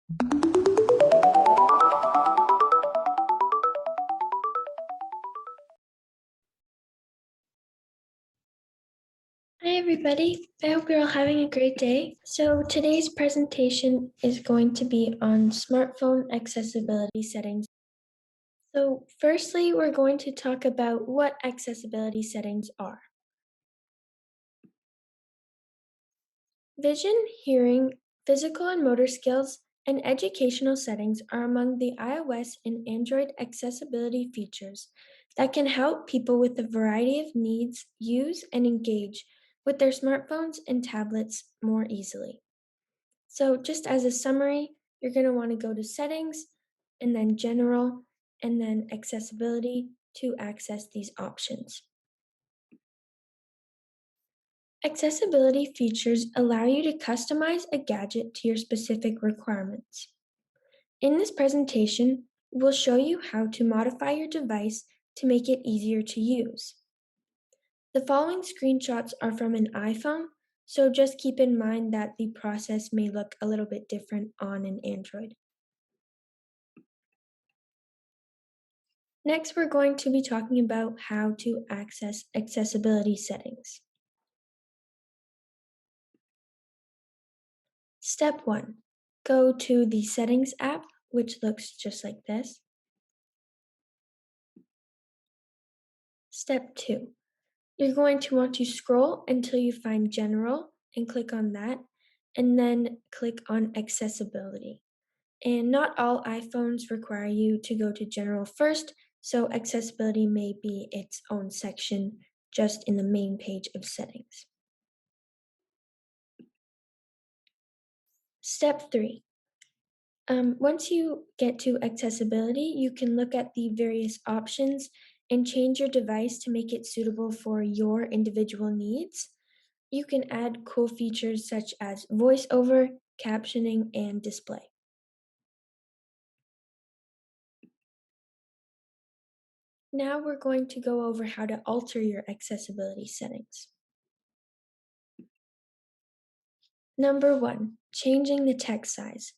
Hi everybody, I hope you're all having a great day. So today's presentation is going to be on smartphone accessibility settings. So firstly, we're going to talk about what accessibility settings are. Vision, hearing, physical and motor skills, and educational settings are among the iOS and Android accessibility features that can help people with a variety of needs use and engage with their smartphones and tablets more easily. So, just as a summary, you're going to want to go to Settings and then General and then Accessibility to access these options. Accessibility features allow you to customize a gadget to your specific requirements. In this presentation, we'll show you how to modify your device to make it easier to use. The following screenshots are from an iPhone, so just keep in mind that the process may look a little bit different on an Android. Next, we're going to be talking about how to access accessibility settings. Step 1. Go to the Settings app, which looks just like this. Step 2. You're going to want to scroll until you find General and click on that, and then click on Accessibility. And not all iPhones require you to go to General first, so accessibility may be its own section just in the main page of settings. Step 3. Once you get to accessibility, you can look at the various options and change your device to make it suitable for your individual needs. You can add cool features such as voiceover, captioning, and display. Now we're going to go over how to alter your accessibility settings. Number 1, changing the text size.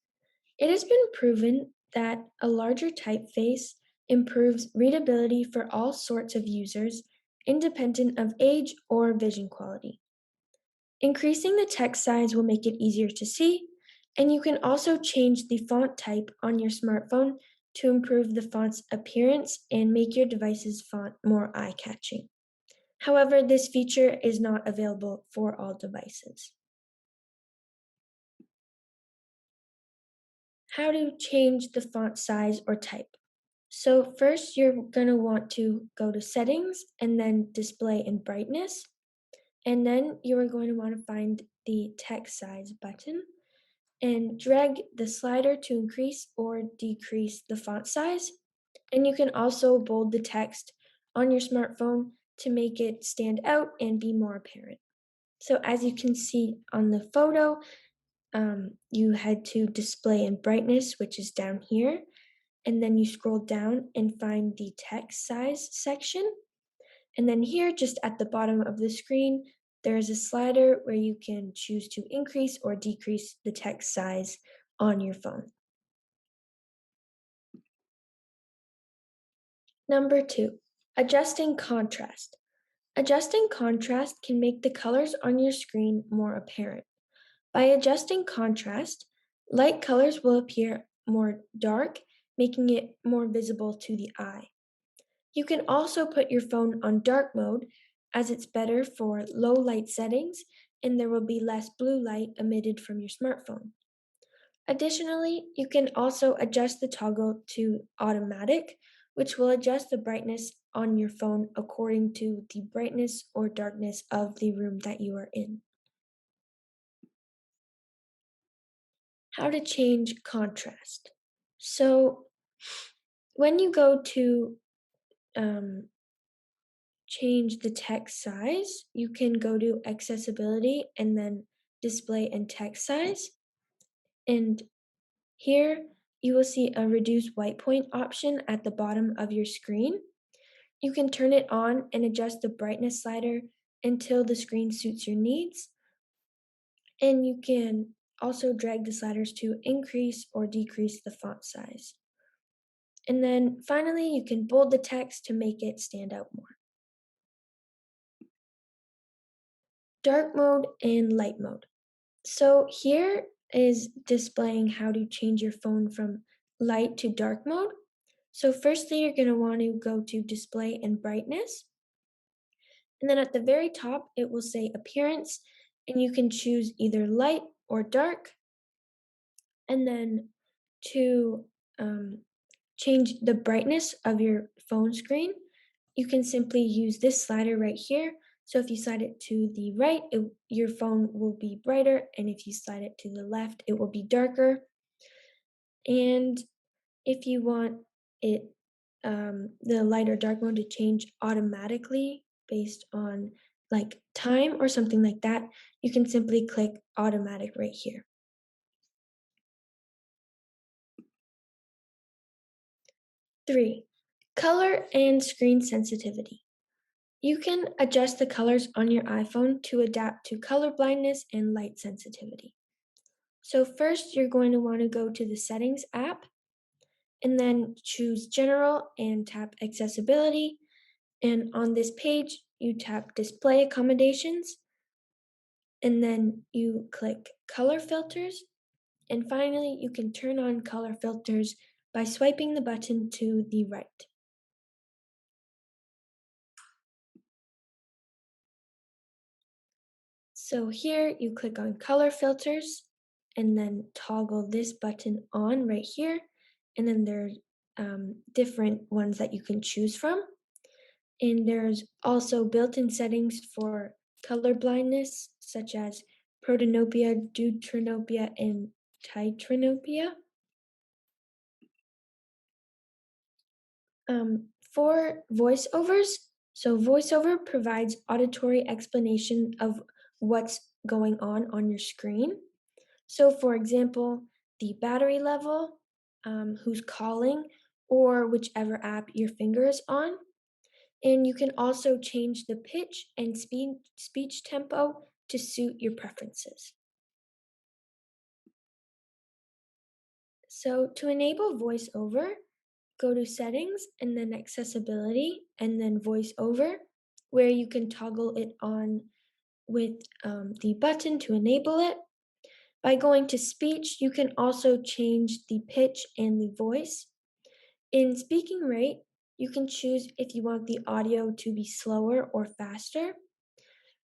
It has been proven that a larger typeface improves readability for all sorts of users, independent of age or vision quality. Increasing the text size will make it easier to see, and you can also change the font type on your smartphone to improve the font's appearance and make your device's font more eye-catching. However, this feature is not available for all devices. How to change the font size or type. So first you're going to want to go to settings and then display and brightness. And then you are going to want to find the text size button and drag the slider to increase or decrease the font size. And you can also bold the text on your smartphone to make it stand out and be more apparent. So as you can see on the photo, you head to display and brightness, which is down here, and then you scroll down and find the text size section. And then here, just at the bottom of the screen, there is a slider where you can choose to increase or decrease the text size on your phone. Number 2, adjusting contrast. Adjusting contrast can make the colors on your screen more apparent. By adjusting contrast, light colors will appear more dark, making it more visible to the eye. You can also put your phone on dark mode as it's better for low light settings and there will be less blue light emitted from your smartphone. Additionally, you can also adjust the toggle to automatic, which will adjust the brightness on your phone according to the brightness or darkness of the room that you are in. How to change contrast. So, when you go to change the text size, you can go to accessibility and then display and text size. And here you will see a reduce white point option at the bottom of your screen. You can turn it on and adjust the brightness slider until the screen suits your needs. And you can also drag the sliders to increase or decrease the font size. And then finally, you can bold the text to make it stand out more. Dark mode and light mode. So here is displaying how to change your phone from light to dark mode. So firstly, you're going to want to go to display and brightness. And then at the very top, it will say appearance, and you can choose either light or dark. And then to change the brightness of your phone screen, you can simply use this slider right here. So if you slide it to the right, your phone will be brighter, and if you slide it to the left, it will be darker. And if you want it, the light or dark mode to change automatically based on like time or something like that, you can simply click automatic right here. 3. Color and screen sensitivity. You can adjust the colors on your iPhone to adapt to color blindness and light sensitivity. So first, you're going to want to go to the Settings app and then choose General and tap Accessibility. And on this page, you tap Display Accommodations and then you click Color Filters. And finally, you can turn on color filters by swiping the button to the right. So here you click on color filters and then toggle this button on right here. And then there's different ones that you can choose from. And there's also built-in settings for color blindness, such as protanopia, deuteranopia, and titranopia. For voiceovers, so voiceover provides auditory explanation of what's going on your screen. So, for example, the battery level, who's calling, or whichever app your finger is on. And you can also change the pitch and speech tempo to suit your preferences. So, to enable voiceover, go to Settings and then Accessibility and then Voiceover, where you can toggle it on with the button to enable it. By going to Speech, you can also change the pitch and the voice. In speaking rate, you can choose if you want the audio to be slower or faster.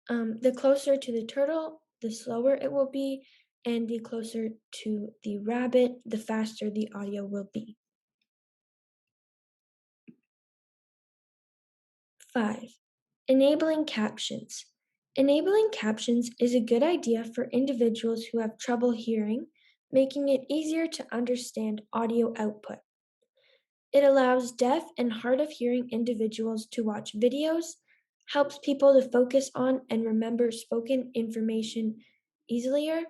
The closer to the turtle, the slower it will be, and the closer to the rabbit, the faster the audio will be. 5. Enabling captions. Enabling captions is a good idea for individuals who have trouble hearing, making it easier to understand audio output. It allows deaf and hard of hearing individuals to watch videos, helps people to focus on and remember spoken information easier,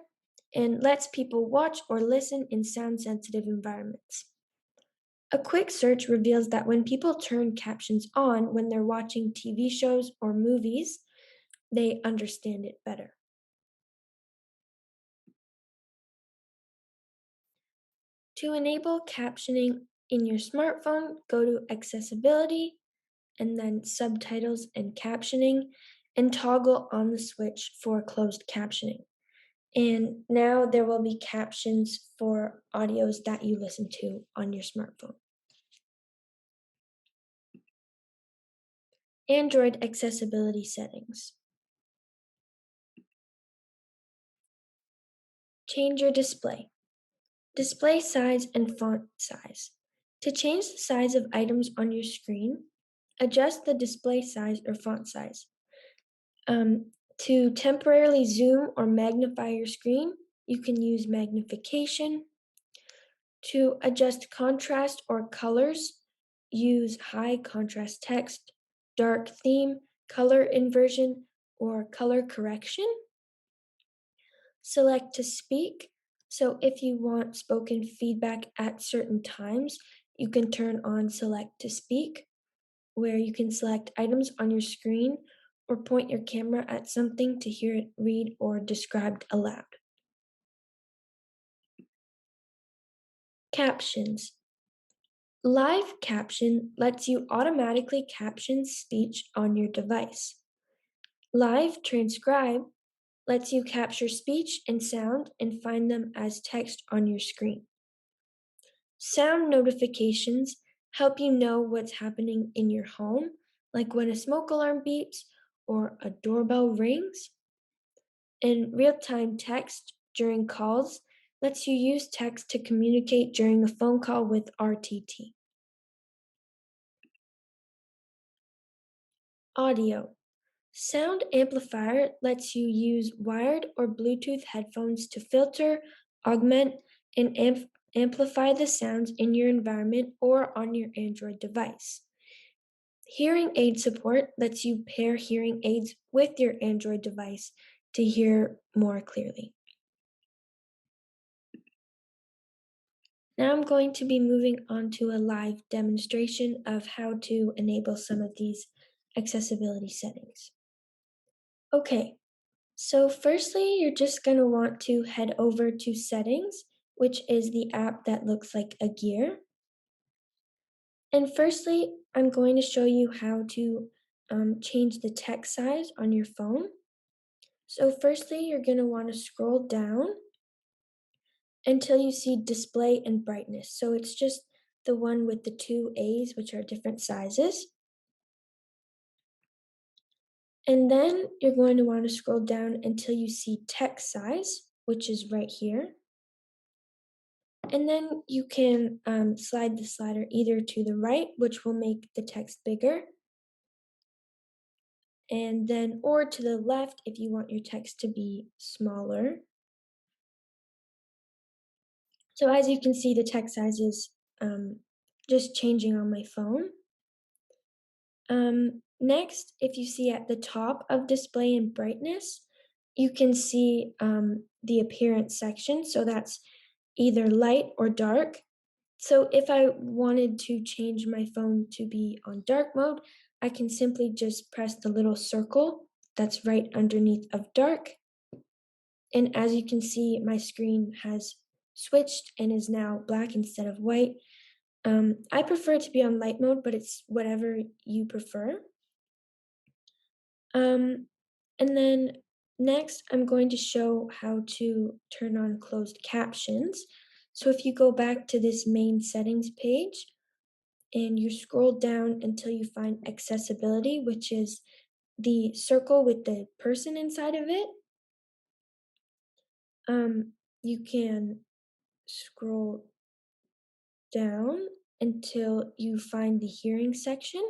and lets people watch or listen in sound sensitive environments. A quick search reveals that when people turn captions on when they're watching TV shows or movies, they understand it better. To enable captioning in your smartphone, go to Accessibility and then Subtitles and Captioning and toggle on the switch for closed captioning. And now there will be captions for audios that you listen to on your smartphone. Android accessibility settings. Change your display. Display size and font size. To change the size of items on your screen, adjust the display size or font size. To temporarily zoom or magnify your screen, you can use magnification. To adjust contrast or colors, use high contrast text, dark theme, color inversion, or color correction. Select to speak. So if you want spoken feedback at certain times, you can turn on select to speak, where you can select items on your screen or point your camera at something to hear it read or described aloud. Captions. Live caption lets you automatically caption speech on your device. Live transcribe lets you capture speech and sound and find them as text on your screen. Sound notifications help you know what's happening in your home, like when a smoke alarm beeps or a doorbell rings. And real time text during calls lets you use text to communicate during a phone call with RTT. Audio. Sound amplifier lets you use wired or Bluetooth headphones to filter, augment, and amplify the sounds in your environment or on your Android device. Hearing aid support lets you pair hearing aids with your Android device to hear more clearly. Now I'm going to be moving on to a live demonstration of how to enable some of these accessibility settings. Okay, so firstly, you're just going to want to head over to Settings, which is the app that looks like a gear. And firstly, I'm going to show you how to change the text size on your phone. So firstly, you're going to want to scroll down until you see Display and Brightness. So it's just the one with the two A's, which are different sizes. And then you're going to want to scroll down until you see Text Size, which is right here. And then you can slide the slider either to the right, which will make the text bigger, and then or to the left if you want your text to be smaller. So as you can see, the text size is just changing on my phone. Next, if you see at the top of display and brightness, you can see the appearance section. So that's either light or dark. So if I wanted to change my phone to be on dark mode, I can simply just press the little circle that's right underneath of dark. And as you can see, my screen has switched and is now black instead of white. I prefer it to be on light mode, but it's whatever you prefer. Um, and then next, I'm going to show how to turn on closed captions. So if you go back to this main settings page and you scroll down until you find accessibility, which is the circle with the person inside of it, you can scroll down until you find the hearing section.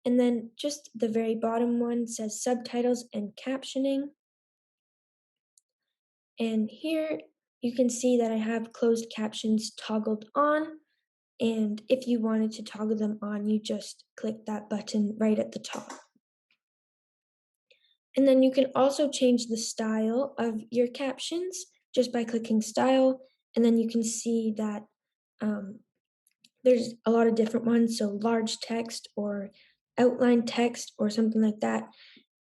And then just the very bottom one says subtitles and captioning. And here you can see that I have closed captions toggled on. And if you wanted to toggle them on, you just click that button right at the top. And then you can also change the style of your captions just by clicking style. And then you can see that there's a lot of different ones. So large text or outline text or something like that.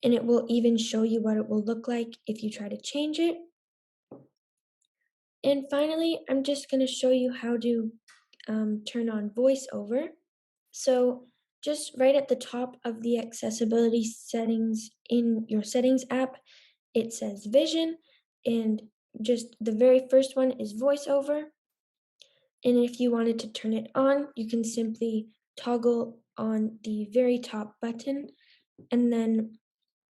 And it will even show you what it will look like if you try to change it. And finally, I'm just going to show you how to turn on voiceover. So just right at the top of the accessibility settings in your settings app, it says vision, and just the very first one is voiceover. And if you wanted to turn it on, you can simply toggle on the very top button. And then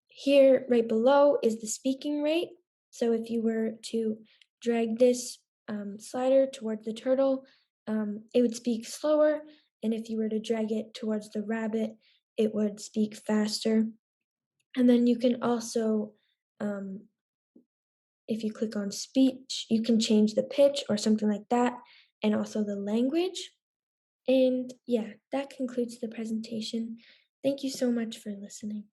here right below is the speaking rate. So if you were to drag this slider towards the turtle, it would speak slower. And if you were to drag it towards the rabbit, it would speak faster. And then you can also, if you click on speech, you can change the pitch or something like that, and also the language. And yeah, that concludes the presentation. Thank you so much for listening.